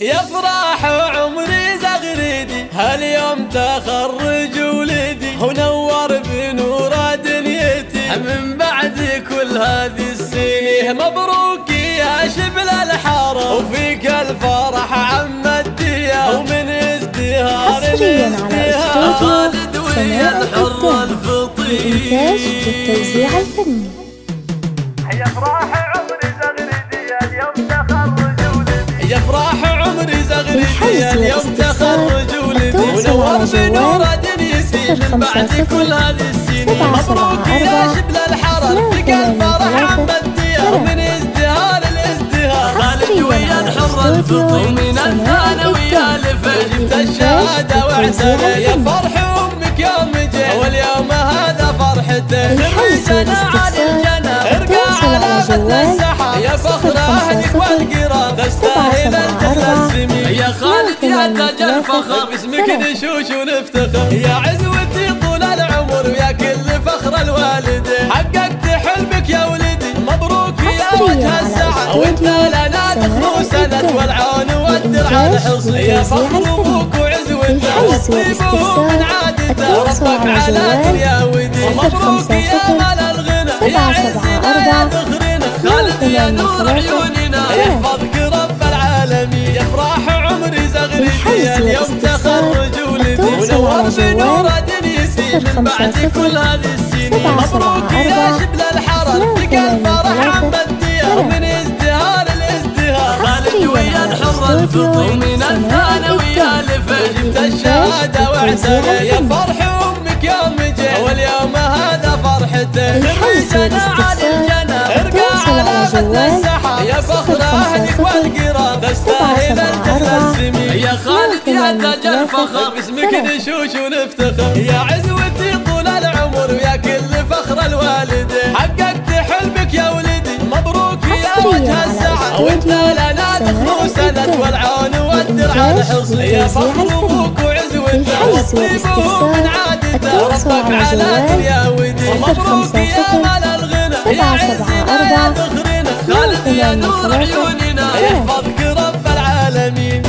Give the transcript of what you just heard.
يا فرح عمري زغريدي هاليوم تخرج ولدي ونور بنور دنيتي من بعد كل هذه السنين. مبروك يا شبل الحاره وفيك الفرح عم الديا ومن ازدهار لازدهار خالد ويا الحر الفطير لإنتاج التوزيع الفني. يا فرح عمري زغريدي اليوم تخرج ولدي يا فرح عمري زغريدي اليوم تخرج ولدي ونور بنور دنيتي من بعد كل هذه السنين. مبروك يا شبل الحرر فيك الفرح عم الديار ومن ازدهار الازدهار خالد ويا الحر الفطير ومن الثانوية لفجبت الشهادة واعتنى. يا فرح امك يوم جه واليوم هذا فرحته للحجز والاستفسار التواصل على جوال يا فخر اهلك والقرى تستاهل التسمي. يا خالد يا تاج الفخر باسمك نشوش ونفتخر. يا عزوتي طول العمر ويا كل فخر الوالدين حققت حلمك يا ولدي. مبروك يا وجه السعد وانت لنا دخل سند والعون والدرع الحصن. يا فخر ابوك وعزوته والطيب من عادته ربك على يا ودي. مبروك يا مال الغنى يا عزنا يا ذخرنا خالد يا نور عيوننا يحفظك رب العالمين. يا فرح عمري زغريدي اليوم تخرج ولدي ونور بنور دنيتي من بعد كل هذه السنين. مبروك يا شبل الحرر فيك الفرح عم الديار ومن ازدهار الازدهار خالد ويا الحر الفطير من الثانوية لفجبت الشهادة واعتنى. يا فرح امك يوم جه واليوم هذا فرحته للحجز والاستفسار التواصل على جوال يا فخر اهلك والقرى تستاهل التسمي. يا خالد يا تاج الفخر باسمك نشوش ونفتخر. يا عزوتي طول العمر ويا كل فخر الوالدين حققت حلمك يا ولدي. مبروك يا وجه السعد وانت لنا دخل سند والعون والدرع الحصن. يا فخر ابوك وعزوته والطيب من عادته ربك على يا ودي. مبروك يا مال الغنى يا عزنا يا ذخرنا خالد يا نور عيوننا يحفظك رب العالمين.